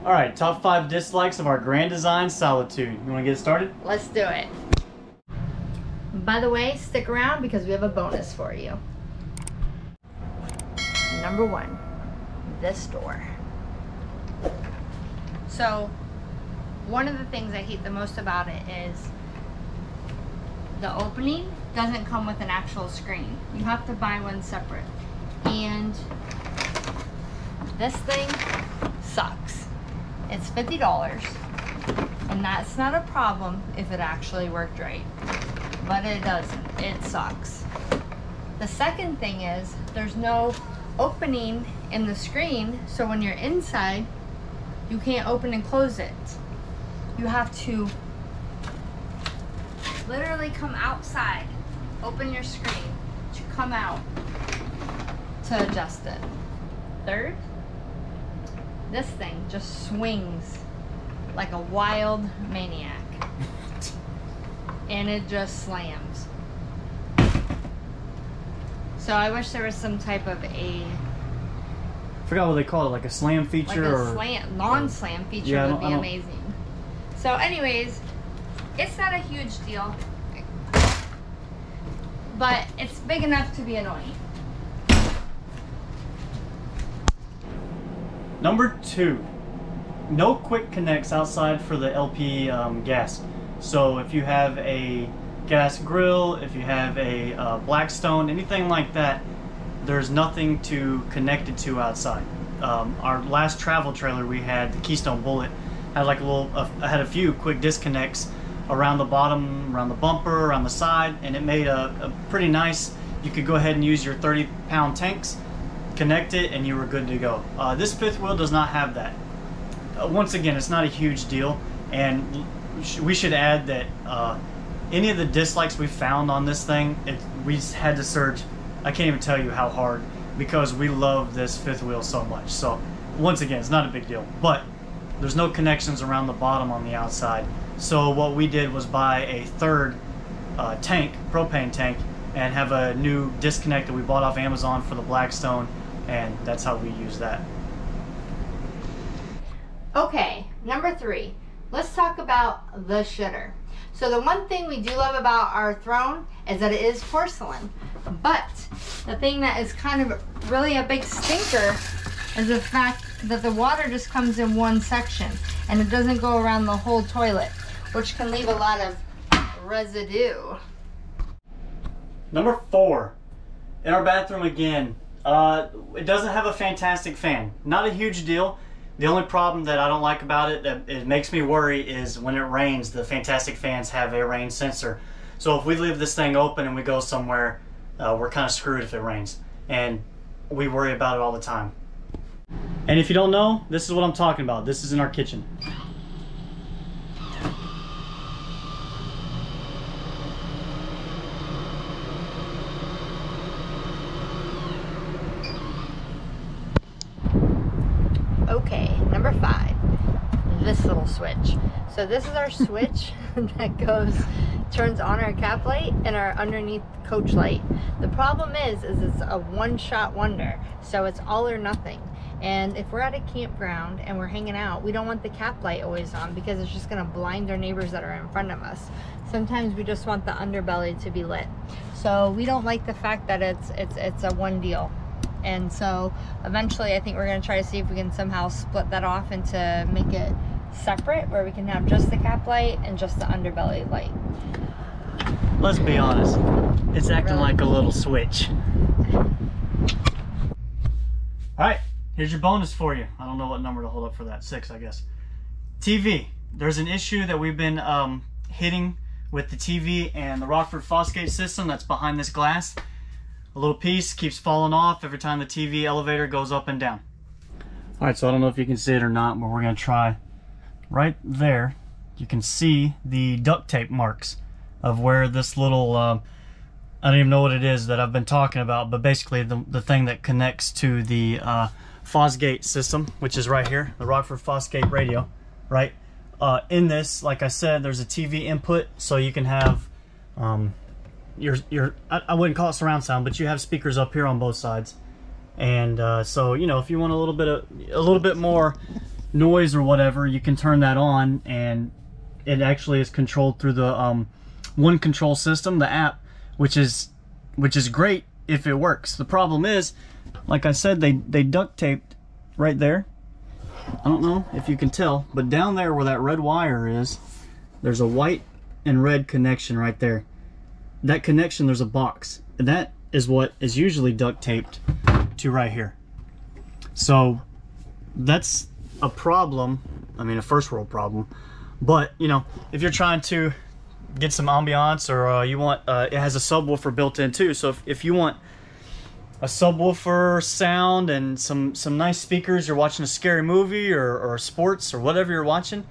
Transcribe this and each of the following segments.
Alright, top 5 dislikes of our Grand Design Solitude. You want to get started? Let's do it. By the way, stick around because we have a bonus for you. Number 1, this door. So, one of the things I hate the most about it is the opening doesn't come with an actual screen. You have to buy one separate. And this thing sucks. It's $50, and that's not a problem if it actually worked right, but it doesn't. It sucks. The second thing is there's no opening in the screen, so when you're inside, you can't open and close it. You have to literally come outside, open your screen, to come out to adjust it. Third, this thing just swings like a wild maniac. And it just slams. So I wish there was some type of I forgot what they call it, like a slam feature, like a non-slam feature would be amazing. So anyways, it's not a huge deal, but it's big enough to be annoying. Number 2, no quick connects outside for the LP gas. So if you have a gas grill, if you have a Blackstone, anything like that, there's nothing to connect it to outside. Our last travel trailer we had, the Keystone Bullet, had like had a few quick disconnects around the bottom, around the bumper, around the side, and it made a pretty nice, you could go ahead and use your 30-pound tanks, connect it, and you were good to go. This fifth wheel does not have that. Once again, it's not a huge deal, and we should add that any of the dislikes we found on this thing, we had to search, I can't even tell you how hard, because we love this fifth wheel so much. So once again, it's not a big deal, but there's no connections around the bottom on the outside. So what we did was buy a third tank, propane tank, and have a new disconnect that we bought off Amazon for the Blackstone, and that's how we use that. Okay, number 3, let's talk about the shitter. So the one thing we do love about our throne is that it is porcelain, but the thing that is kind of really a big stinker is the fact that the water just comes in one section and it doesn't go around the whole toilet, which can leave a lot of residue. Number 4, in our bathroom again, it doesn't have a fantastic fan. Not a huge deal. The only problem that I don't like about it, that it makes me worry, is when it rains, the fantastic fans have a rain sensor. So if we leave this thing open and we go somewhere, we're kind of screwed if it rains. And we worry about it all the time. And if you don't know, this is what I'm talking about. This is in our kitchen. Okay, number 5, this little switch. So this is our switch that turns on our cap light and our underneath coach light. The problem is it's a one-shot wonder, so it's all or nothing. And if we're at a campground and we're hanging out, we don't want the cap light always on because it's just gonna blind our neighbors that are in front of us. Sometimes we just want the underbelly to be lit. So we don't like the fact that it's a one deal. And so eventually I think we're going to try to see if we can somehow split that off and to make it separate, where we can have just the cap light and just the underbelly light. Let's be honest, it's acting like a little switch. Alright, here's your bonus for you. I don't know what number to hold up for that. 6, I guess. TV. There's an issue that we've been hitting with the TV and the Rockford Fosgate system that's behind this glass. A little piece keeps falling off every time the TV elevator goes up and down. Alright, so I don't know if you can see it or not, but we're going to try. Right there, you can see the duct tape marks of where this little, I don't even know what it is that I've been talking about, but basically the thing that connects to the Fosgate system, which is right here, the Rockford Fosgate radio, right? In this, like I said, there's a TV input, so you can have I wouldn't call it surround sound, but you have speakers up here on both sides, and so you know, if you want a little bit more noise or whatever, you can turn that on, and it actually is controlled through the one control system, the app, which is great if it works. The problem is, like I said, they duct taped right there. I don't know if you can tell, but down there where that red wire is, there's a white and red connection right there. That connection, there's a box, and that is what is usually duct taped to right here. So that's a problem. I mean, a first world problem. But you know, if you're trying to get some ambiance, or you want, it has a subwoofer built in too. So if you want a subwoofer sound and some nice speakers, you're watching a scary movie or sports or whatever you're watching,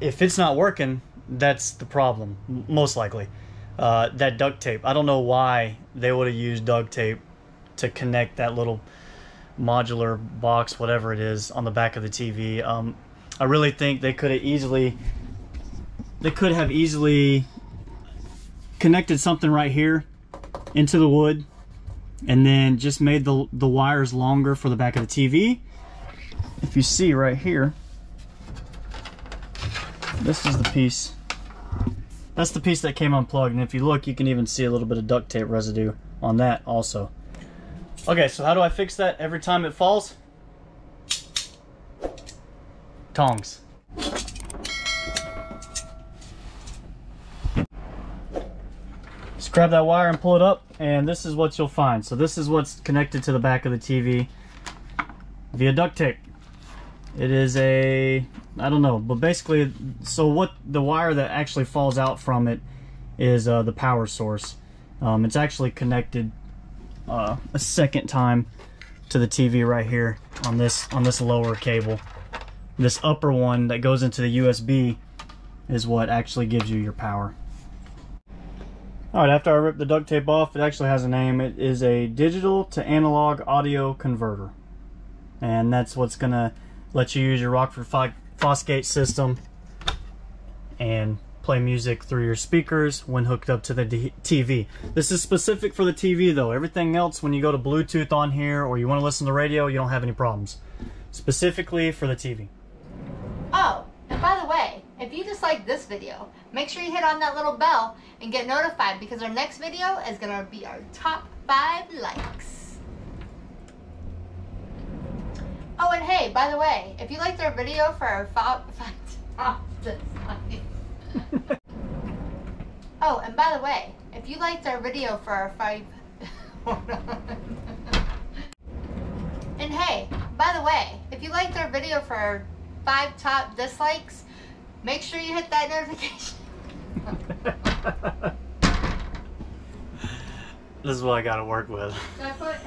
if it's not working, that's the problem, most likely. That duct tape, I don't know why they would have used duct tape to connect that little modular box, whatever it is, on the back of the TV. I really think they could have easily connected something right here into the wood, and then just made the wires longer for the back of the TV. If you see right here, this is the piece. That's the piece that came unplugged, and if you look, you can even see a little bit of duct tape residue on that also. Okay, so how do I fix that every time it falls? Tongs. Just grab that wire and pull it up, and this is what you'll find. So this is what's connected to the back of the TV via duct tape. It is a, I don't know, but basically, so what the wire that actually falls out from it is the power source. It's actually connected a second time to the TV right here on this lower cable. This upper one that goes into the USB is what actually gives you your power. Alright, after I rip the duct tape off, it actually has a name. It is a digital to analog audio converter, and that's what's gonna let you use your Rockford Fosgate system and play music through your speakers when hooked up to the TV. This is specific for the TV though. Everything else, when you go to Bluetooth on here or you want to listen to radio, you don't have any problems. Specifically for the TV. Oh, and by the way, if you just like this video, make sure you hit on that little bell and get notified, because our next video is going to be our top 5 likes. Oh, and hey, by the way, if you liked our video for our Oh, and by the way, if you liked our video for our 5 And hey, by the way, if you liked our video for our 5 top dislikes, make sure you hit that notification. This is what I gotta work with. Should I put